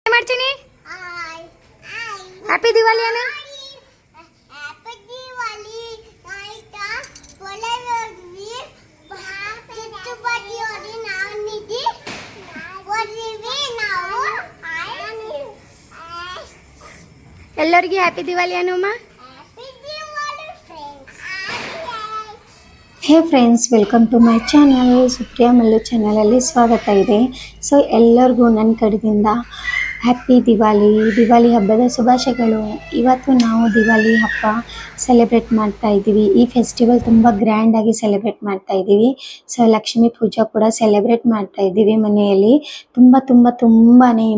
ಮಾಡ್ತೀನಿ. ಹ್ಯಾಪಿ ದಿವಾಲಿ ಅಣ್ಣ. ಎಲ್ಲರಿಗೂ ಹ್ಯಾಪಿ ದಿವಾಲಿ ಅನ್ನೋಮ್ಮ. Hey friends, welcome to my channel. Supriya Mallu ಚಾನಲಲ್ಲಿ ಸ್ವಾಗತ ಇದೆ. ಸೊ ಎಲ್ಲರಿಗೂ ನನ್ನ ಕಡೆಯಿಂದ ಹ್ಯಾಪಿ ದಿವಾಲಿ ಹಬ್ಬದ ಶುಭಾಶಯಗಳು. ಇವತ್ತು ನಾವು ದಿವಾಲಿ ಹಬ್ಬ ಸೆಲೆಬ್ರೇಟ್ ಮಾಡ್ತಾ ಇದ್ದೀವಿ. ಈ ಫೆಸ್ಟಿವಲ್ ತುಂಬ ಗ್ರ್ಯಾಂಡಾಗಿ ಸೆಲೆಬ್ರೇಟ್ ಮಾಡ್ತಾ ಇದ್ದೀವಿ. ಸೊ ಲಕ್ಷ್ಮೀ ಪೂಜಾ ಕೂಡ ಸೆಲೆಬ್ರೇಟ್ ಮಾಡ್ತಾ ಇದ್ದೀವಿ ಮನೆಯಲ್ಲಿ. ತುಂಬಾ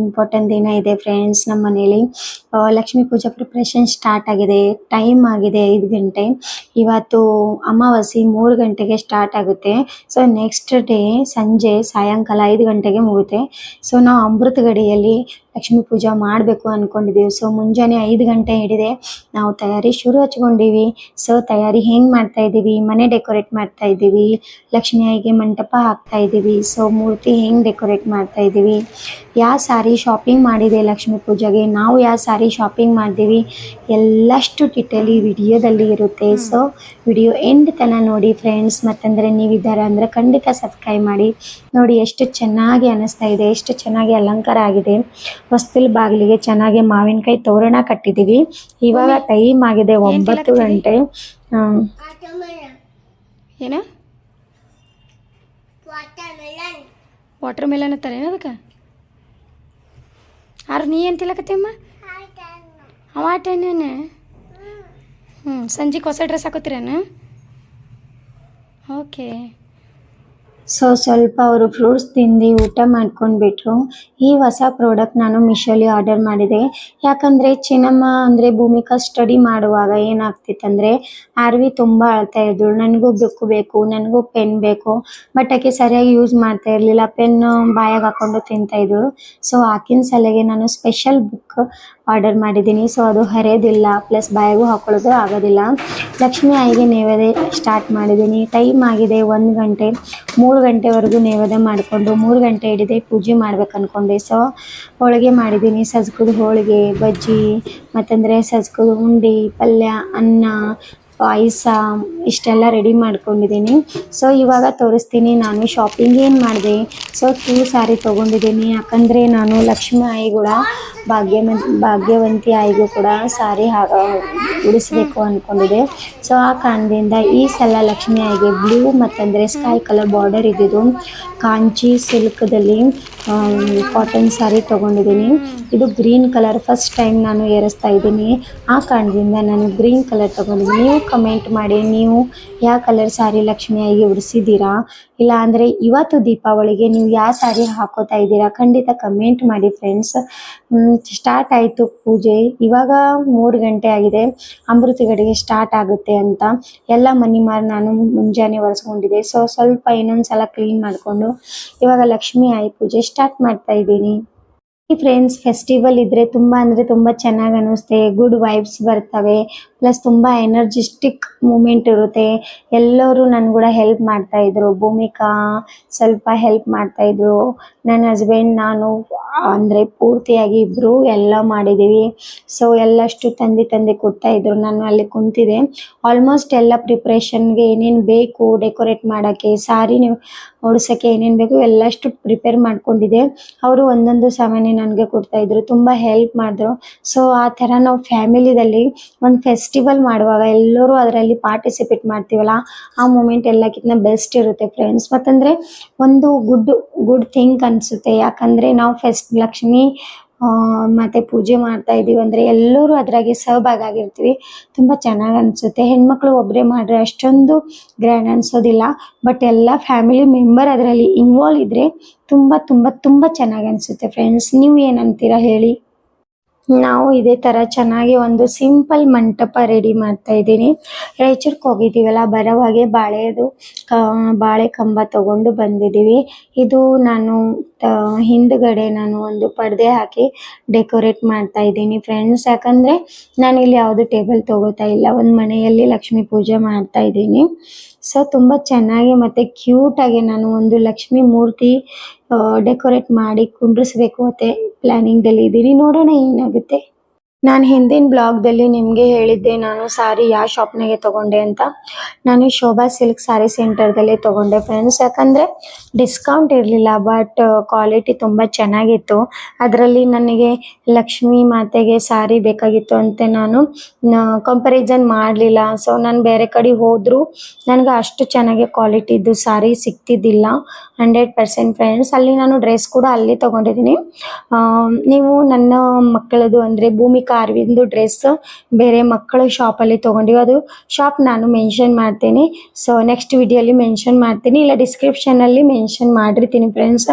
ಇಂಪಾರ್ಟೆಂಟ್ ದಿನ ಇದೆ ಫ್ರೆಂಡ್ಸ್. ನಮ್ಮ ಮನೆಯಲ್ಲಿ ಲಕ್ಷ್ಮೀ ಪೂಜಾ ಪ್ರಿಪ್ರೇಷನ್ ಸ್ಟಾರ್ಟ್ ಆಗಿದೆ. ಟೈಮ್ ಆಗಿದೆ 5 ಗಂಟೆ. ಇವತ್ತು ಅಮಾವಾಸ್ಯೆ 3 ಗಂಟೆಗೆ ಸ್ಟಾರ್ಟ್ ಆಗುತ್ತೆ. ಸೊ ನೆಕ್ಸ್ಟ್ ಡೇ ಸಾಯಂಕಾಲ 5 ಗಂಟೆಗೆ ಮುಗುತ್ತೆ. ಸೊ ನಾವು ಅಮೃತ ಗಡಿಯಲ್ಲಿ ಲಕ್ಷ್ಮೀ ಪೂಜಾ ಮಾಡಬೇಕು ಅಂದ್ಕೊಂಡಿದ್ದೀವಿ. ಸೊ ಮುಂಜಾನೆ 5 ಗಂಟೆ ಹಿಡಿದೆ ನಾವು ತಯಾರಿ ಶುರು ಹಚ್ಕೊಂಡಿವಿ. ಸೊ ತಯಾರಿ ಹೆಂಗೆ ಮಾಡ್ತಾ ಇದ್ದೀವಿ, ಮನೆ ಡೆಕೋರೇಟ್ ಮಾಡ್ತಾ ಇದ್ದೀವಿ, ಲಕ್ಷ್ಮೀ ಆಯಿಗೆ ಮಂಟಪ ಹಾಕ್ತಾ ಇದ್ದೀವಿ. ಸೊ ಮೂರ್ತಿ ಹೆಂಗೆ ಡೆಕೋರೇಟ್ ಮಾಡ್ತಾ ಇದ್ದೀವಿ, ಯಾವ ಸಾರಿ ಶಾಪಿಂಗ್ ಮಾಡಿದೆ ಲಕ್ಷ್ಮೀ ಪೂಜೆಗೆ, ನಾವು ಯಾವ ಸಾರಿ ಶಾಪಿಂಗ್ ಮಾಡ್ತೀವಿ, ಎಲ್ಲಷ್ಟು ಡೀಟೇಲ್ ಈ ವಿಡಿಯೋದಲ್ಲಿ ಇರುತ್ತೆ. ಸೊ ವಿಡಿಯೋ ಎಂಡ್ ತನಕ ನೋಡಿ ಫ್ರೆಂಡ್ಸ್. ಮತ್ತಂದರೆ ನೀವಿದ್ದಾರೆ ಅಂದರೆ ಖಂಡಿತ ಸಬ್ಸ್ಕ್ರೈಬ್ ಮಾಡಿ. ನೋಡಿ ಎಷ್ಟು ಚೆನ್ನಾಗಿ ಅನ್ನಿಸ್ತಾ ಇದೆ, ಎಷ್ಟು ಚೆನ್ನಾಗಿ ಅಲಂಕಾರ ಆಗಿದೆ. ಹೊಸ್ತಿಲ್ ಬಾಗಿಲಿಗೆ ಚೆನ್ನಾಗಿ ಮಾವಿನಕಾಯಿ ತೋರಣ ಕಟ್ಟಿದ್ದೀವಿ. ಇವಾಗ ಟೈಮ್ ಆಗಿದೆ 9 ಗಂಟೆ. ಏನ ವಾಟರ್ ಮೆಲನ್ ಅಂತಾರೆ ಅದಕ್ಕೆ. ಆರು ನೀ ಏನು ತಿಲ್ಲಕತ್ತಮ್ಮ? ಅವ ಟೈನೇನೆ. ಸಂಜೆಗೆ ಹೊಸ ಡ್ರೆಸ್ ಹಾಕೋತೀರೇನು? ಓಕೆ. ಸೊ ಸ್ವಲ್ಪ ಅವರು ಫ್ರೂಟ್ಸ್ ತಿಂದು ಊಟ ಮಾಡ್ಕೊಂಡ್ಬಿಟ್ರು. ಈ ಹೊಸ ಪ್ರಾಡಕ್ಟ್ ನಾನು ಮೀಶೋಲಿ ಆರ್ಡರ್ ಮಾಡಿದೆ. ಯಾಕಂದರೆ ಚಿನ್ನಮ್ಮ ಅಂದರೆ ಭೂಮಿಕಾ ಸ್ಟಡಿ ಮಾಡುವಾಗ ಏನಾಗ್ತಿತ್ತಂದರೆ ಆರ್ವಿ ತುಂಬ ಅಳ್ತಾ ಇದ್ಳು. ನನಗೂ ಬುಕ್ ಬೇಕು, ನನಗೂ ಪೆನ್ ಬೇಕು. ಬಟ್ ಆಕೆ ಸರಿಯಾಗಿ ಯೂಸ್ ಮಾಡ್ತಾ ಇರಲಿಲ್ಲ. ಪೆನ್ನು ಬಾಯಾಗ ಹಾಕ್ಕೊಂಡು ತಿಂತಾಯಿದ್ರು. ಸೊ ಆಕಿನ ಸಲಗೆ ನಾನು ಸ್ಪೆಷಲ್ ಬುಕ್ ಆರ್ಡರ್ ಮಾಡಿದ್ದೀನಿ. ಸೊ ಅದು ಹರಿಯೋದಿಲ್ಲ, ಪ್ಲಸ್ ಬಾಯಾಗೂ ಹಾಕೊಳ್ಳೋದು ಆಗೋದಿಲ್ಲ. ಲಕ್ಷ್ಮೀ ಆಯಿಗೆ ನೈವೇದ್ಯ ಸ್ಟಾರ್ಟ್ ಮಾಡಿದ್ದೀನಿ. ಟೈಮ್ ಆಗಿದೆ 1 ಗಂಟೆ. 3 ಗಂಟೆವರೆಗೂ ನೈವೇದ್ಯ ಮಾಡಿಕೊಂಡು 3 ಗಂಟೆ ಹಿಡಿದೆ ಪೂಜೆ ಮಾಡ್ಬೇಕು ಅಂದ್ಕೊಂಡೆ. ಸೊ ಹೋಳಿಗೆ ಮಾಡಿದ್ದೀನಿ. ಸಜ್ಕದ ಹೋಳಿಗೆ, ಬಜ್ಜಿ, ಮತ್ತಂದರೆ ಸಜ್ಕದ ಉಂಡೆ, ಪಲ್ಯ, ಅನ್ನ, ಪಾಯಸ ಇಷ್ಟೆಲ್ಲ ರೆಡಿ ಮಾಡ್ಕೊಂಡಿದ್ದೀನಿ. ಸೊ ಇವಾಗ ತೋರಿಸ್ತೀನಿ ನಾನು ಶಾಪಿಂಗ್ ಏನು ಮಾಡಿದೆ. ಸೊ 2 ಸಾರಿ ತೊಗೊಂಡಿದ್ದೀನಿ. ಯಾಕಂದರೆ ನಾನು ಲಕ್ಷ್ಮೀ ಆಯಿ ಕೂಡ ಭಾಗ್ಯವಂತಿ ಆಯಿಗೂ ಕೂಡ ಸಾರಿ ಉಡಿಸ್ಬೇಕು ಅಂದ್ಕೊಂಡಿದ್ದೆ. ಸೊ ಆ ಕಾರಣದಿಂದ ಈ ಸಲ ಲಕ್ಷ್ಮೀ ಆಯಿಗೆ ಬ್ಲೂ ಮತ್ತಂದರೆ ಸ್ಕೈ ಕಲರ್ ಬಾರ್ಡರ್ ಇದ್ದಿದ್ದು ಕಾಂಚಿ ಸಿಲ್ಕ್ದಲ್ಲಿ ಕಾಟನ್ ಸಾರಿ ತೊಗೊಂಡಿದ್ದೀನಿ. ಇದು ಗ್ರೀನ್ ಕಲರ್ ಫಸ್ಟ್ ಟೈಮ್ ನಾನು ಏರಿಸ್ತಾ ಇದ್ದೀನಿ. ಆ ಕಾರಣದಿಂದ ನಾನು ಗ್ರೀನ್ ಕಲರ್ ತೊಗೊಂಡಿದ್ದೀನಿ. ನೀವು ಕಮೆಂಟ್ ಮಾಡಿ, ನೀವು ಯಾವ ಕಲರ್ ಸಾರಿ ಲಕ್ಷ್ಮೀ ಆಯಿಗೆ ಉಡಿಸಿದ್ದೀರಾ, ಇಲ್ಲ ಅಂದರೆ ಇವತ್ತು ದೀಪಾವಳಿಗೆ ನೀವು ಯಾವ ಸಾರಿ ಹಾಕೋತಾ ಇದ್ದೀರಾ ಖಂಡಿತ ಕಮೆಂಟ್ ಮಾಡಿ ಫ್ರೆಂಡ್ಸ್. ಸ್ಟಾರ್ಟ್ ಆಯಿತು ಪೂಜೆ. ಇವಾಗ 3 ಗಂಟೆ ಆಗಿದೆ. ಅಮೃತ ಗಡಿಗೆ ಸ್ಟಾರ್ಟ್ ಆಗುತ್ತೆ ಅಂತ ಎಲ್ಲ ನಾನು ಮುಂಜಾನೆ ಒರೆಸ್ಕೊಂಡಿದ್ದೆ. ಸೊ ಸ್ವಲ್ಪ ಇನ್ನೊಂದು ಸಲ ಕ್ಲೀನ್ ಮಾಡಿಕೊಂಡು ಇವಾಗ ಲಕ್ಷ್ಮೀ ಆಯಿ ಪೂಜೆ ಸ್ಟಾರ್ಟ್ ಮಾಡ್ತಾ ಇದ್ದೀನಿ. ಫ್ರೆಂಡ್ಸ್, ಫೆಸ್ಟಿವಲ್ ಇದ್ದರೆ ತುಂಬ ಅಂದರೆ ತುಂಬ ಚೆನ್ನಾಗಿ ಅನ್ನಿಸುತ್ತೆ. ಗುಡ್ ವೈಬ್ಸ್ ಬರ್ತವೆ, ಪ್ಲಸ್ ತುಂಬ ಎನರ್ಜಿಸ್ಟಿಕ್ ಮೂಮೆಂಟ್ ಇರುತ್ತೆ. ಎಲ್ಲರೂ ನನಗೆ ಕೂಡ ಹೆಲ್ಪ್ ಮಾಡ್ತಾಯಿದ್ರು. ಭೂಮಿಕಾ ಸ್ವಲ್ಪ ಹೆಲ್ಪ್ ಮಾಡ್ತಾಯಿದ್ರು. ನನ್ನ ಹಸ್ಬೆಂಡ್ ನಾನು ಅಂದರೆ ಪೂರ್ತಿಯಾಗಿ ಇಬ್ಬರು ಎಲ್ಲ ಮಾಡಿದ್ದೀವಿ. ಸೊ ಎಲ್ಲಷ್ಟು ತಂದು ಕೊಡ್ತಾಯಿದ್ರು. ನಾನು ಅಲ್ಲಿ ಕುಂತಿದ್ದೆ. ಆಲ್ಮೋಸ್ಟ್ ಎಲ್ಲ ಪ್ರಿಪ್ರೇಷನ್ಗೆ ಏನೇನು ಬೇಕು ಡೆಕೋರೇಟ್ ಮಾಡೋಕ್ಕೆ, ಸಾರಿ ಉಡ್ಸೋಕ್ಕೆ ಏನೇನು ಬೇಕು ಎಲ್ಲಷ್ಟು ಪ್ರಿಪೇರ್ ಮಾಡ್ಕೊಂಡಿದ್ದೆ. ಅವರು ಒಂದೊಂದು ಸಾಮಾನು ನನಗೆ ಕೊಡ್ತಾಯಿದ್ರು, ತುಂಬ ಹೆಲ್ಪ್ ಮಾಡಿದ್ರು. ಸೊ ಆ ಥರ ನಾವು ಫ್ಯಾಮಿಲಿದಲ್ಲಿ ಒಂದು ಫೆಸ್ಟಿವಲ್ ಮಾಡುವಾಗ ಎಲ್ಲರೂ ಅದರಲ್ಲಿ ಪಾರ್ಟಿಸಿಪೇಟ್ ಮಾಡ್ತೀವಲ್ಲ, ಆ ಮೂಮೆಂಟ್ ಎಲ್ಲಕ್ಕಿಂತ ಬೆಸ್ಟ್ ಇರುತ್ತೆ ಫ್ರೆಂಡ್ಸ್. ಮತ್ತಂದರೆ ಒಂದು ಗುಡ್ ಥಿಂಗ್ ಅನಿಸುತ್ತೆ. ಯಾಕಂದರೆ ನಾವು ಲಕ್ಷ್ಮೀ ಮತ್ತು ಪೂಜೆ ಮಾಡ್ತಾ ಇದ್ದೀವಿ ಅಂದರೆ ಎಲ್ಲರೂ ಅದರಾಗೆ ಸಹಭಾಗಿಯಾಗಿರ್ತೀವಿ. ತುಂಬ ಚೆನ್ನಾಗಿ ಅನಿಸುತ್ತೆ. ಹೆಣ್ಮಕ್ಳು ಒಬ್ಬರೇ ಮಾಡಿದ್ರೆ ಅಷ್ಟೊಂದು ಗ್ರ್ಯಾಂಡ್ ಅನಿಸೋದಿಲ್ಲ. ಬಟ್ ಎಲ್ಲ ಫ್ಯಾಮಿಲಿ ಮೆಂಬರ್ ಅದರಲ್ಲಿ ಇನ್ವಾಲ್ವ್ ಇದ್ದರೆ ತುಂಬ ಚೆನ್ನಾಗಿ ಅನಿಸುತ್ತೆ ಫ್ರೆಂಡ್ಸ್. ನೀವು ಏನಂತೀರಾ ಹೇಳಿ? ನಾವು ಇದೇ ಥರ ಚೆನ್ನಾಗಿ ಒಂದು ಸಿಂಪಲ್ ಮಂಟಪ ರೆಡಿ ಮಾಡ್ತಾ ಇದ್ದೀನಿ. ರಾಯಚೂರಿಗೆ ಹೋಗಿದ್ದೀವಲ್ಲ, ಬರೋವಾಗೆ ಬಾಳೆ ಕಂಬ ತೊಗೊಂಡು ಬಂದಿದ್ದೀವಿ. ಇದು ನಾನು ಹಿಂದುಗಡೆ ನಾನು ಒಂದು ಪರ್ದೆ ಹಾಕಿ ಡೆಕೋರೇಟ್ ಮಾಡ್ತಾ ಇದ್ದೀನಿ ಫ್ರೆಂಡ್ಸ್. ಯಾಕಂದರೆ ನಾನಿಲ್ಲಿ ಯಾವುದು ಟೇಬಲ್ ತೊಗೋತಾ ಇಲ್ಲ, ಒಂದು ಮನೆಯಲ್ಲಿ ಲಕ್ಷ್ಮೀ ಪೂಜೆ ಮಾಡ್ತಾ ಇದ್ದೀನಿ. ಸೊ ತುಂಬ ಚೆನ್ನಾಗಿ ಮತ್ತು ಕ್ಯೂಟಾಗಿ ನಾನು ಒಂದು ಲಕ್ಷ್ಮೀ ಮೂರ್ತಿ ಡೆಕೋರೇಟ್ ಮಾಡಿ ಕುಂಡ್ರಿಸ್ಬೇಕು ಮತ್ತು ಪ್ಲ್ಯಾನಿಂಗ್ದಲ್ಲಿ ಇದ್ದೀನಿ. ನೋಡೋಣ ಏನಾಗುತ್ತೆ. ನಾನು ಹಿಂದಿನ ಬ್ಲಾಗ್ದಲ್ಲಿ ನಿಮಗೆ ಹೇಳಿದ್ದೆ ನಾನು ಸಾರಿ ಯಾವ ಶಾಪ್ನಾಗೆ ತೊಗೊಂಡೆ ಅಂತ. ನಾನು ಶೋಭಾ ಸಿಲ್ಕ್ ಸಾರಿ ಸೆಂಟರ್ದಲ್ಲೇ ತೊಗೊಂಡೆ ಫ್ರೆಂಡ್ಸ್. ಯಾಕಂದರೆ ಡಿಸ್ಕೌಂಟ್ ಇರಲಿಲ್ಲ, ಬಟ್ ಕ್ವಾಲಿಟಿ ತುಂಬ ಚೆನ್ನಾಗಿತ್ತು. ಅದರಲ್ಲಿ ನನಗೆ ಲಕ್ಷ್ಮೀ ಮಾತೆಗೆ ಸಾರಿ ಬೇಕಾಗಿತ್ತು ಅಂತ ನಾನು ಕಂಪ್ಯಾರಿಸನ್ ಮಾಡಲಿಲ್ಲ. ಸೊ ನಾನು ಬೇರೆ ಕಡೆ ಹೋದರೂ ನನಗೆ ಅಷ್ಟು ಚೆನ್ನಾಗಿ ಕ್ವಾಲಿಟಿದ್ದು ಸಾರಿ ಸಿಗ್ತಿದ್ದಿಲ್ಲ 100% ಫ್ರೆಂಡ್ಸ್. ಅಲ್ಲಿ ನಾನು ಡ್ರೆಸ್ ಕೂಡ ಅಲ್ಲಿ ತೊಗೊಂಡಿದ್ದೀನಿ. ನೀವು ನನ್ನ ಮಕ್ಕಳದು ಅಂದರೆ ಭೂಮಿಕಾ ಅರವಿಂದು ಡ್ರೆಸ್ ಬೇರೆ ಮಕ್ಕಳ ಶಾಪಲ್ಲಿ ತೊಗೊಂಡಿವಿ. ಅದು ಶಾಪ್ ನಾನು ಮೆನ್ಷನ್ ಮಾಡ್ತೀನಿ. ಸೊ ನೆಕ್ಸ್ಟ್ ವಿಡಿಯೋಲಿ ಮೆನ್ಷನ್ ಮಾಡ್ತೀನಿ, ಇಲ್ಲ ಡಿಸ್ಕ್ರಿಪ್ಷನಲ್ಲಿ ಮೆನ್ಷನ್ ಮಾಡಿರ್ತೀನಿ ಫ್ರೆಂಡ್ಸ್.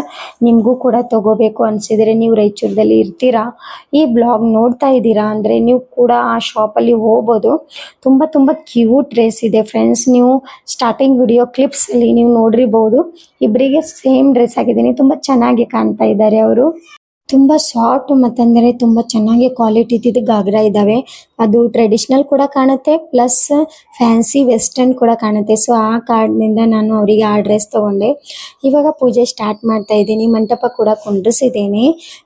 ನಿಮಗೂ ಕೂಡ ತೊಗೋಬೇಕು ಅನಿಸಿದರೆ, ನೀವು ರಾಯಚೂರದಲ್ಲಿ ಇರ್ತೀರಾ, ಈ ಬ್ಲಾಗ್ ನೋಡ್ತಾ ಇದ್ದೀರಾ ಅಂದರೆ ನೀವು ಕೂಡ ಆ ಶಾಪಲ್ಲಿ ಹೋಗ್ಬೋದು. ತುಂಬ ತುಂಬ ಕ್ಯೂಟ್ ಡ್ರೆಸ್ ಇದೆ ಫ್ರೆಂಡ್ಸ್. ನೀವು ಸ್ಟಾರ್ಟಿಂಗ್ ವಿಡಿಯೋ ಕ್ಲಿಪ್ಸಲ್ಲಿ ನೀವು ನೋಡಿರ್ಬೋದು, ಇಬ್ಬರಿಗೆ ಸೇಮ್ ಡ್ರೆಸ್ ಆಗಿದ್ದೀನಿ. ತುಂಬ ಚೆನ್ನಾಗಿ ಕಾಣ್ತಾ ಇದ್ದಾರೆ ಅವರು. ತುಂಬ ಸಾಫ್ಟ್ ಮತ್ತಂದರೆ ತುಂಬ ಚೆನ್ನಾಗಿ ಕ್ವಾಲಿಟಿ ಇದ್ದಿದ್ದು ಗಾಗ್ರಾ ಇದ್ದಾವೆ. ಅದು ಟ್ರೆಡಿಷ್ನಲ್ ಕೂಡ ಕಾಣುತ್ತೆ, ಪ್ಲಸ್ ಫ್ಯಾನ್ಸಿ ವೆಸ್ಟರ್ನ್ ಕೂಡ ಕಾಣುತ್ತೆ. ಸೊ ಆ ಕಾರಣದಿಂದ ನಾನು ಅವರಿಗೆ ಆ ಡ್ರೆಸ್ ತೊಗೊಂಡೆ. ಇವಾಗ ಪೂಜೆ ಸ್ಟಾರ್ಟ್ ಮಾಡ್ತಾ ಇದ್ದೀನಿ. ಮಂಟಪ ಕೂಡ ಕುಂಡಿಸಿದ್ದೀನಿ.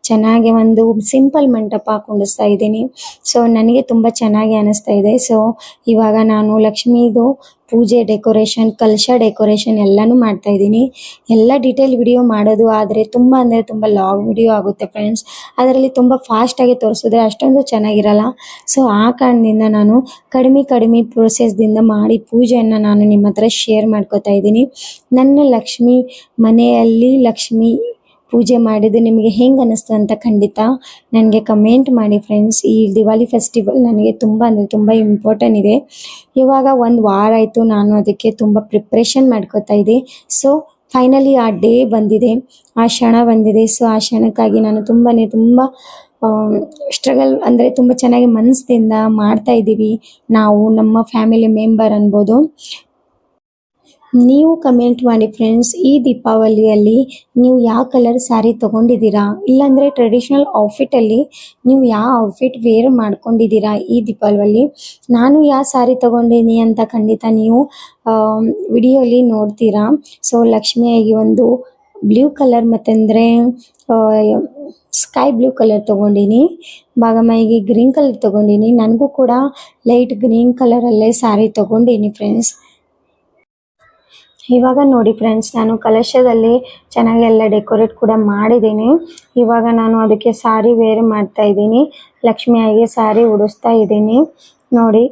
ಚೆನ್ನಾಗಿ ಒಂದು ಸಿಂಪಲ್ ಮಂಟಪ ಕುಂಡಿಸ್ತಾ ಇದ್ದೀನಿ. ಸೊ ನನಗೆ ತುಂಬ ಚೆನ್ನಾಗಿ ಅನ್ನಿಸ್ತಾ ಇದೆ. ಸೊ ಇವಾಗ ನಾನು ಲಕ್ಷ್ಮೀದು ಪೂಜೆ ಡೆಕೋರೇಷನ್, ಕಲಶ ಡೆಕೋರೇಷನ್ ಎಲ್ಲನೂ ಮಾಡ್ತಾ ಇದ್ದೀನಿ. ಎಲ್ಲ ಡೀಟೇಲ್ ವಿಡಿಯೋ ಮಾಡೋದು ಆದರೆ ತುಂಬ ಅಂದರೆ ತುಂಬ ಲಾಂಗ್ ವಿಡಿಯೋ ಆಗುತ್ತೆ ಫ್ರೆಂಡ್ಸ್. ಅದರಲ್ಲಿ ತುಂಬ ಫಾಸ್ಟಾಗಿ ತೋರಿಸಿದ್ರೆ ಅಷ್ಟೊಂದು ಚೆನ್ನಾಗಿರಲ್ಲ. ಸೊ ಆ ಕಾರಣದಿಂದ ನಾನು ಕಡಿಮೆ ಪ್ರೊಸೆಸ್ದಿಂದ ಮಾಡಿ ಪೂಜೆಯನ್ನು ನಾನು ನಿಮ್ಮ ಹತ್ರ ಶೇರ್ ಮಾಡ್ಕೋತಾ ಇದ್ದೀನಿ. ನನ್ನ ಲಕ್ಷ್ಮಿ ಮನೆಯಲ್ಲಿ ಲಕ್ಷ್ಮಿ ಪೂಜೆ ಮಾಡಿದ್ದು ನಿಮಗೆ ಹೆಂಗೆ ಅನ್ನಿಸ್ತು ಅಂತ ಖಂಡಿತ ನನಗೆ ಕಮೆಂಟ್ ಮಾಡಿ ಫ್ರೆಂಡ್ಸ್. ಈ ದಿವಾಲಿ ಫೆಸ್ಟಿವಲ್ ನನಗೆ ತುಂಬ ಅಂದರೆ ತುಂಬ ಇಂಪಾರ್ಟೆಂಟ್ ಇದೆ. ಇವಾಗ ಒಂದು ವಾರ ಆಯಿತು ನಾನು ಅದಕ್ಕೆ ತುಂಬ ಪ್ರಿಪ್ರೇಷನ್ ಮಾಡ್ಕೋತಾ ಇದ್ದೆ. ಸೊ ಫೈನಲಿ ಆ ಡೇ ಬಂದಿದೆ, ಆ ಕ್ಷಣ ಬಂದಿದೆ. ಸೊ ಆ ಕ್ಷಣಕ್ಕಾಗಿ ನಾನು ತುಂಬ ಸ್ಟ್ರಗಲ್ ಅಂದರೆ ತುಂಬ ಚೆನ್ನಾಗಿ ಮನಸ್ಸಿಂದ ಮಾಡ್ತಾ ಇದ್ದೀವಿ ನಾವು, ನಮ್ಮ ಫ್ಯಾಮಿಲಿ ಮೆಂಬರ್ ಅನ್ಬೋದು. ನೀವು ಕಮೆಂಟ್ ಮಾಡಿ ಫ್ರೆಂಡ್ಸ್, ಈ ದೀಪಾವಳಿಯಲ್ಲಿ ನೀವು ಯಾವ ಕಲರ್ ಸ್ಯಾರಿ ತೊಗೊಂಡಿದ್ದೀರಾ, ಇಲ್ಲಾಂದರೆ ಟ್ರೆಡಿಷ್ನಲ್ ಔಟ್ಫಿಟ್ಟಲ್ಲಿ ನೀವು ಯಾವ ಔಟ್ಫಿಟ್ ವೇರ್ ಮಾಡ್ಕೊಂಡಿದ್ದೀರಾ ಈ ದೀಪಾವಳಿಯಲ್ಲಿ. ನಾನು ಯಾವ ಸ್ಯಾರಿ ತೊಗೊಂಡಿನಿ ಅಂತ ಖಂಡಿತ ನೀವು ವಿಡಿಯೋಲಿ ನೋಡ್ತೀರಾ. ಸೊ ಲಕ್ಷ್ಮಿಯಾಗಿ ಒಂದು ಬ್ಲೂ ಕಲರ್ ಮತ್ತಂದರೆ ಸ್ಕೈ ಬ್ಲೂ ಕಲರ್ ತೊಗೊಂಡಿನಿ. ಭಾಗಮೈಗೆ ಗ್ರೀನ್ ಕಲರ್ ತೊಗೊಂಡಿನಿ. ನನಗೂ ಕೂಡ ಲೈಟ್ ಗ್ರೀನ್ ಕಲರಲ್ಲೇ ಸ್ಯಾರಿ ತೊಗೊಂಡಿನಿ ಫ್ರೆಂಡ್ಸ್. ಇವಾಗ ನೋಡಿ ಫ್ರೆಂಡ್ಸ್, ನಾನು ಕಲಶದಲ್ಲಿ ಚೆನ್ನಾಗಿ ಎಲ್ಲ ಡೆಕೋರೇಟ್ ಕೂಡ ಮಾಡಿದ್ದೀನಿ. ಇವಾಗ ನಾನು ಅದಕ್ಕೆ ಸಾರಿ ವೇರ್ ಮಾಡ್ತಾ ಇದ್ದೀನಿ. ಲಕ್ಷ್ಮಿಯಾಗಿ ಸಾರಿ ಉಡಿಸ್ತಾ ಇದ್ದೀನಿ ನೋಡಿ.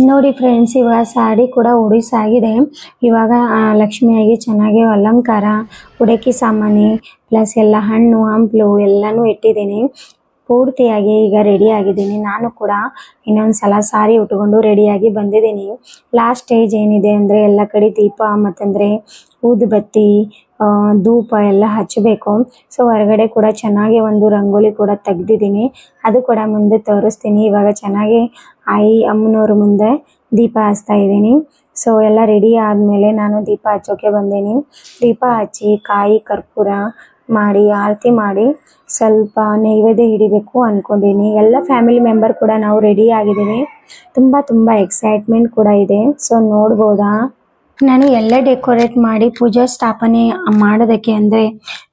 ನೋಡಿ ಫ್ರೆಂಡ್ಸ್, ಇವಾಗ ಸಾಡಿ ಕೂಡ ಉಡಿಸಾಗಿದೆ. ಇವಾಗ ಲಕ್ಷ್ಮಿಯಾಗಿ ಚೆನ್ನಾಗಿ ಅಲಂಕಾರ, ಉಡಕಿ ಸಾಮಾನಿ ಪ್ಲಸ್ ಎಲ್ಲ ಹಣ್ಣು ಹಂಪಲು ಎಲ್ಲನೂ ಇಟ್ಟಿದ್ದೀನಿ. ಪೂರ್ತಿಯಾಗಿ ಈಗ ರೆಡಿ ಆಗಿದ್ದೀನಿ. ನಾನು ಕೂಡ ಇನ್ನೊಂದು ಸಲ ಸಾರಿ ಉಟ್ಕೊಂಡು ರೆಡಿಯಾಗಿ ಬಂದಿದ್ದೀನಿ. ಲಾಸ್ಟ್ ಸ್ಟೇಜ್ ಏನಿದೆ ಅಂದರೆ ಎಲ್ಲ ಕಡೆ ದೀಪ ಮತ್ತಂದರೆ ಊದುಬತ್ತಿ ಧೂಪ ಎಲ್ಲ ಹಚ್ಚಬೇಕು. ಸೊ ಹೊರಗಡೆ ಕೂಡ ಚೆನ್ನಾಗಿ ಒಂದು ರಂಗೋಲಿ ಕೂಡ ತೆಗ್ದಿದ್ದೀನಿ, ಅದು ಕೂಡ ಮುಂದೆ ತೋರಿಸ್ತೀನಿ. ಇವಾಗ ಚೆನ್ನಾಗಿ ಅಮ್ಮನವ್ರ ಮುಂದೆ ದೀಪ ಹಚ್ತಾ ಇದ್ದೀನಿ. ಸೊ ಎಲ್ಲ ರೆಡಿ ಆದಮೇಲೆ ನಾನು ದೀಪ ಹಚ್ಚೋಕೆ ಬಂದೀನಿ. ದೀಪ ಹಚ್ಚಿ ಕಾಯಿ ಕರ್ಪೂರ ಮಾಡಿ ಆರತಿ ಮಾಡಿ ಸ್ವಲ್ಪ ನೈವೇದ್ಯ ಹಿಡಿಬೇಕು ಅಂದ್ಕೊಂಡೀನಿ. ಎಲ್ಲ ಫ್ಯಾಮಿಲಿ ಮೆಂಬರ್ ಕೂಡ ನಾವು ರೆಡಿ ಆಗಿದ್ದೀವಿ. ತುಂಬ ಎಕ್ಸೈಟ್ಮೆಂಟ್ ಕೂಡ ಇದೆ. ಸೊ ನೋಡ್ಬೋದಾ, ನಾನು ಎಲ್ಲ ಡೆಕೋರೇಟ್ ಮಾಡಿ ಪೂಜಾ ಸ್ಥಾಪನೆ ಮಾಡೋದಕ್ಕೆ ಅಂದರೆ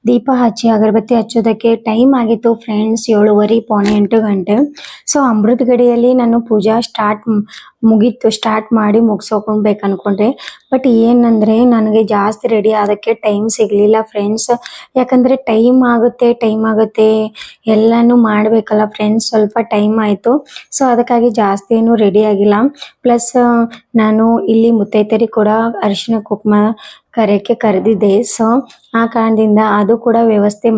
ದೀಪ ಹಚ್ಚಿ ಅಗರಬತ್ತಿ ಹಚ್ಚೋದಕ್ಕೆ ಟೈಮ್ ಆಗಿತ್ತು ಫ್ರೆಂಡ್ಸ್, 7:30 ಪೌಣೆ 8 ಗಂಟೆ. ಸೊ ಅಮೃತ ಗಡಿಯಲ್ಲಿ ನಾನು ಪೂಜಾ ಸ್ಟಾರ್ಟ್ ಮಾಡಿ ಮುಗಿಸೋಕೊಳ್ಬೇಕು ಅಂದ್ಕೊಂಡ್ರೆ, ಬಟ್ ಏನಂದರೆ ನನಗೆ ಜಾಸ್ತಿ ರೆಡಿ ಆಗೋಕ್ಕೆ ಟೈಮ್ ಸಿಗಲಿಲ್ಲ ಫ್ರೆಂಡ್ಸ್. ಯಾಕಂದರೆ ಟೈಮ್ ಆಗುತ್ತೆ ಎಲ್ಲನೂ ಮಾಡಬೇಕಲ್ಲ ಫ್ರೆಂಡ್ಸ್, ಸ್ವಲ್ಪ ಟೈಮ್ ಆಯಿತು. ಸೊ ಅದಕ್ಕಾಗಿ ಜಾಸ್ತಿ ಏನು ರೆಡಿ ಆಗಿಲ್ಲ. ಪ್ಲಸ್ ನಾನು ಇಲ್ಲಿ ಮುತ್ತೈದೆಯರಿಗೆ ಕೂಡ ಅರಿಶಿನ ಕುಂಕುಮ ಕರೆದಿದ್ದೆ. ಸೊ ಆ ಕಾರಣದಿಂದ ಅದು ಕೂಡ ವ್ಯವಸ್ಥೆ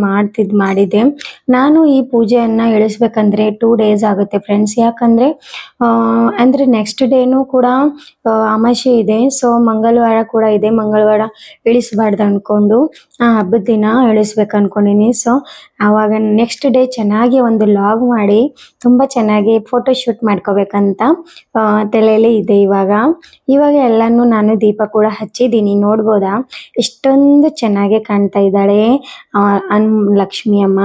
ಮಾಡಿದ್ದೆ. ನಾನು ಈ ಪೂಜೆಯನ್ನು ಇಳಿಸ್ಬೇಕಂದ್ರೆ 2 days ಆಗುತ್ತೆ ಫ್ರೆಂಡ್ಸ್. ಯಾಕಂದರೆ ಅಂದರೆ ನೆಕ್ಸ್ಟ್ ಡೇನೂ ಕೂಡ ಅಮಾವಾಸ್ಯೆ ಇದೆ. ಸೊ ಮಂಗಳವಾರ ಕೂಡ ಇದೆ, ಮಂಗಳವಾರ ಇಳಿಸ್ಬಾರ್ದು ಅಂದ್ಕೊಂಡು ಆ ಹಬ್ಬದ ದಿನ ಇಳಿಸ್ಬೇಕು ಅಂದ್ಕೊಂಡಿನಿ. ಸೊ ಆವಾಗ ನೆಕ್ಸ್ಟ್ ಡೇ ಚೆನ್ನಾಗಿ ಒಂದು ಲಾಗ್ ಮಾಡಿ ತುಂಬ ಚೆನ್ನಾಗಿ ಫೋಟೋಶೂಟ್ ಮಾಡ್ಕೋಬೇಕಂತ ತಲೆಯಲ್ಲಿ ಇದೆ. ಇವಾಗ ಎಲ್ಲನೂ ನಾನು ದೀಪ ಕೂಡ ಹಚ್ಚಿದ್ದೀನಿ. ನೋಡ್ಬೋದಾ ಎಷ್ಟೊಂದು ಚೆನ್ನಾಗಿ ಕಾಣ್ತಾ ಇದ್ದಾಳೆ ಲಕ್ಷ್ಮಿ ಅಮ್ಮ.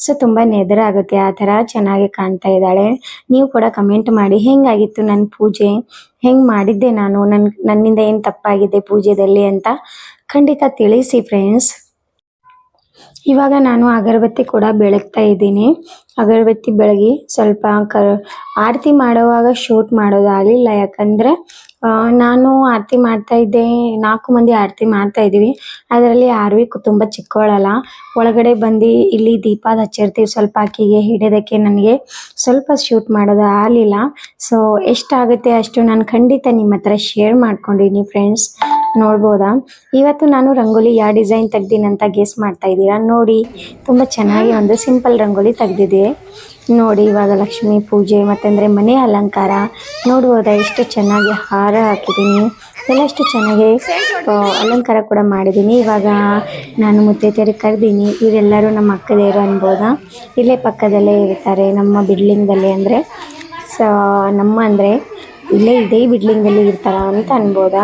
ಸೊ ತುಂಬ ನೆದರ ಆಗುತ್ತೆ, ಆ ಥರ ಚೆನ್ನಾಗಿ ಕಾಣ್ತಾ ಇದ್ದಾಳೆ. ನೀವು ಕೂಡ ಕಮೆಂಟ್ ಮಾಡಿ ಹೆಂಗಾಗಿತ್ತು ನನ್ನ ಪೂಜೆ, ಹೆಂಗೆ ಮಾಡಿದ್ದೆ ನಾನು, ನನ್ನಿಂದ ಏನು ತಪ್ಪಾಗಿದೆ ಪೂಜೆಯಲ್ಲಿ ಅಂತ ಖಂಡಿತ ತಿಳಿಸಿ ಫ್ರೆಂಡ್ಸ್. ಇವಾಗ ನಾನು ಅಗರಬತ್ತಿ ಕೂಡ ಬೆಳಗ್ತಾ ಇದ್ದೀನಿ. ಅಗರಬತ್ತಿ ಬೆಳಗಿ ಸ್ವಲ್ಪ ಆರತಿ ಮಾಡುವಾಗ ಶೂಟ್ ಮಾಡೋದಾಗಲಿಲ್ಲ. ಯಾಕಂದರೆ ನಾನು ಆರತಿ ಮಾಡ್ತಾ ಇದ್ದೆ, 4 ಮಂದಿ ಆರತಿ ಮಾಡ್ತಾ ಇದ್ದೀವಿ. ಅದರಲ್ಲಿ ಯಾರು ತುಂಬ ಚಿಕ್ಕವಳಲ್ಲ. ಒಳಗಡೆ ಬಂದು ಇಲ್ಲಿ ದೀಪ ಹಚ್ಚಿರ್ತೀವಿ, ಸ್ವಲ್ಪ ಆಕೆಗೆ ಹಿಡಿಯೋದಕ್ಕೆ ನನಗೆ ಸ್ವಲ್ಪ ಶೂಟ್ ಮಾಡೋದು ಆಗಲಿಲ್ಲ. ಸೊ ಎಷ್ಟಾಗುತ್ತೆ ಅಷ್ಟು ನಾನು ಖಂಡಿತ ನಿಮ್ಮ ಹತ್ರ ಶೇರ್ ಮಾಡ್ಕೊಂಡಿದ್ದೀನಿ ಫ್ರೆಂಡ್ಸ್. ನೋಡ್ಬೋದಾ, ಇವತ್ತು ನಾನು ರಂಗೋಲಿ ಯಾವ ಡಿಸೈನ್ ತೆಗ್ದೀನಿ ಅಂತ ಗೆಸ್ ಮಾಡ್ತಾ ಇದ್ದೀರಾ. ನೋಡಿ, ತುಂಬ ಚೆನ್ನಾಗಿ ಒಂದು ಸಿಂಪಲ್ ರಂಗೋಲಿ ತೆಗ್ದಿದೆ. ನೋಡಿ, ಇವಾಗ ಲಕ್ಷ್ಮೀ ಪೂಜೆ ಮತ್ತಂದರೆ ಮನೆ ಅಲಂಕಾರ ನೋಡ್ಬೋದಾ, ಎಷ್ಟು ಚೆನ್ನಾಗಿ ಹಾರ ಹಾಕಿದ್ದೀನಿ, ಎಲ್ಲ ಎಷ್ಟು ಚೆನ್ನಾಗಿ ಅಲಂಕಾರ ಕೂಡ ಮಾಡಿದ್ದೀನಿ. ಇವಾಗ ನಾನು ಮುತ್ತೈದೆಯರಿಗೆ ಕರೆದೀನಿ. ಇವರೆಲ್ಲರೂ ನಮ್ಮ ಅಕ್ಕದೇರು ಅನ್ಬೋದಾ, ಇಲ್ಲೇ ಪಕ್ಕದಲ್ಲೇ ಇರ್ತಾರೆ ನಮ್ಮ ಬಿಲ್ಡಿಂಗ್ದಲ್ಲಿ. ಅಂದರೆ ಅಂದರೆ ಇದೇ ಬಿಲ್ಡಿಂಗಲ್ಲಿ ಇರ್ತಾರ ಅಂತ ಅನ್ಬೋದಾ.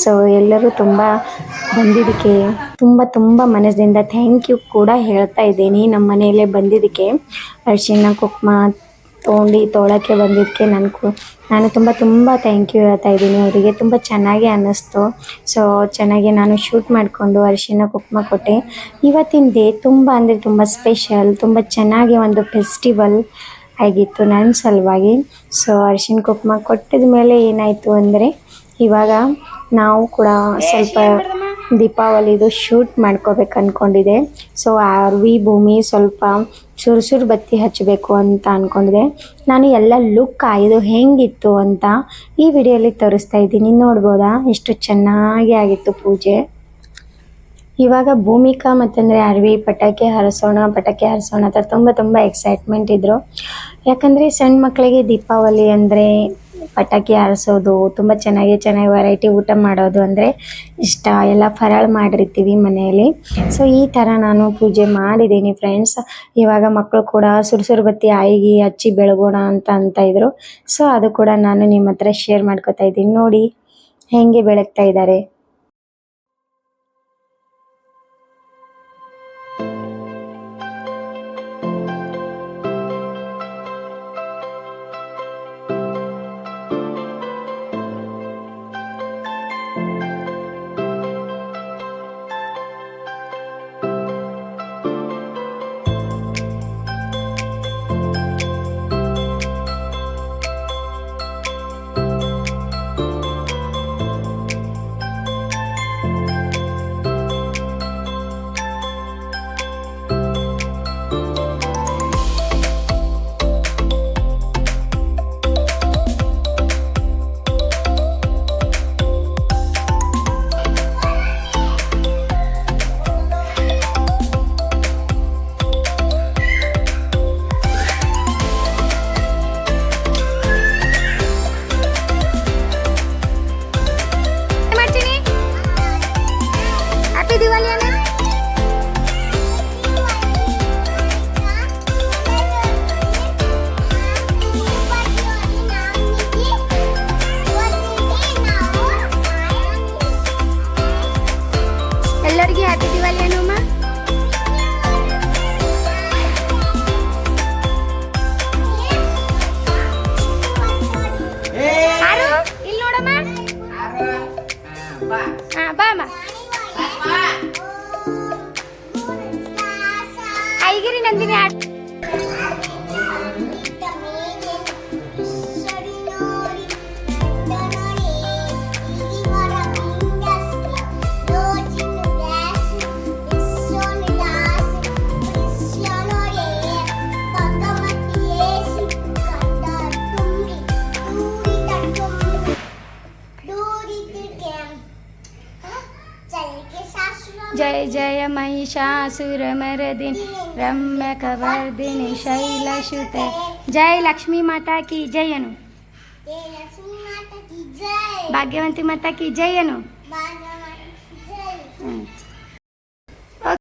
ಸೊ ಎಲ್ಲರೂ ತುಂಬ ಬಂದಿದ್ದಕ್ಕೆ ತುಂಬ ಮನಸ್ಸಿಂದ ಥ್ಯಾಂಕ್ ಯು ಕೂಡ ಹೇಳ್ತಾ ಇದ್ದೀನಿ. ನಮ್ಮ ಮನೆಯಲ್ಲೇ ಬಂದಿದ್ದಕ್ಕೆ, ಅರಿಶಿನ ಕುಂಕುಮ ತೊಗೊಳಕ್ಕೆ ಬಂದಿದ್ದಕ್ಕೆ ನಾನು ತುಂಬ ಥ್ಯಾಂಕ್ ಯು ಹೇಳ್ತಾ ಇದ್ದೀನಿ ಅವರಿಗೆ. ತುಂಬ ಚೆನ್ನಾಗಿ ಅನ್ನಿಸ್ತು. ಸೊ ಚೆನ್ನಾಗಿ ನಾನು ಶೂಟ್ ಮಾಡಿಕೊಂಡು ಅರಿಶಿನ ಕುಂಕುಮ ಕೊಟ್ಟೆ. ಇವತ್ತಿನ ಡೇ ತುಂಬ ಸ್ಪೆಷಲ್, ತುಂಬ ಚೆನ್ನಾಗಿ ಒಂದು ಫೆಸ್ಟಿವಲ್ ಆಗಿತ್ತು ನನ್ನ ಸಲುವಾಗಿ. ಸೊ ಅರಿಶಿನ ಕುಂಕುಮ ಕೊಟ್ಟಿದ ಮೇಲೆ ಏನಾಯಿತು ಅಂದರೆ, ಇವಾಗ ನಾವು ಕೂಡ ಸ್ವಲ್ಪ ದೀಪಾವಳಿದು ಶೂಟ್ ಮಾಡ್ಕೋಬೇಕು ಅಂದ್ಕೊಂಡಿದ್ದೆ. ಸೊ ಭೂಮಿ ಸ್ವಲ್ಪ ಸುರು ಬತ್ತಿ ಹಚ್ಚಬೇಕು ಅಂತ ಅಂದ್ಕೊಂಡಿದ್ದೆ. ನಾನು ಎಲ್ಲ ಲುಕ್ ಇದು ಹೆಂಗಿತ್ತು ಅಂತ ಈ ವಿಡಿಯೋಲಿ ತೋರಿಸ್ತಾ ಇದ್ದೀನಿ. ನೋಡ್ಬೋದಾ ಎಷ್ಟು ಚೆನ್ನಾಗಿ ಆಗಿತ್ತು ಪೂಜೆ. ಇವಾಗ ಭೂಮಿಕಾ ಮತ್ತಂದರೆ ಪಟಾಕಿ ಹಾರಿಸೋಣ ಅಂತ ತುಂಬ ಎಕ್ಸೈಟ್ಮೆಂಟ್ ಇದ್ದರು. ಯಾಕಂದರೆ ಸಣ್ಣ ಮಕ್ಕಳಿಗೆ ದೀಪಾವಳಿ ಅಂದರೆ ಪಟಾಕಿ ಹಾರಿಸೋದು, ತುಂಬ ಚೆನ್ನಾಗಿ ವೆರೈಟಿ ಊಟ ಮಾಡೋದು ಅಂದರೆ ಇಷ್ಟ. ಎಲ್ಲ ಫರಾಳ ಮಾಡಿರ್ತೀವಿ ಮನೆಯಲ್ಲಿ. ಸೊ ಈ ಥರ ನಾನು ಪೂಜೆ ಮಾಡಿದ್ದೀನಿ ಫ್ರೆಂಡ್ಸ್. ಇವಾಗ ಮಕ್ಕಳು ಕೂಡ ಸುರು ಬತ್ತಿ ಆಯಿಗೆ ಹಚ್ಚಿ ಬೆಳಗೋಣ ಅಂತ ಇದ್ರು. ಸೊ ಅದು ಕೂಡ ನಾನು ನಿಮ್ಮ ಹತ್ರ ಶೇರ್ ಮಾಡ್ಕೊತಾ ಇದ್ದೀನಿ. ನೋಡಿ ಹೆಂಗೆ ಬೆಳಗ್ತಾ ಇದ್ದಾರೆ. ಐಗಿರಿ ನಂದಿನಿ ಆಡ್ जय जय महिषासुरमर्दिनि रम्यकवर्दिनि शैलसुते जय लक्ष्मी माता की जय अनु भाग्यवंती माता की जय अनु।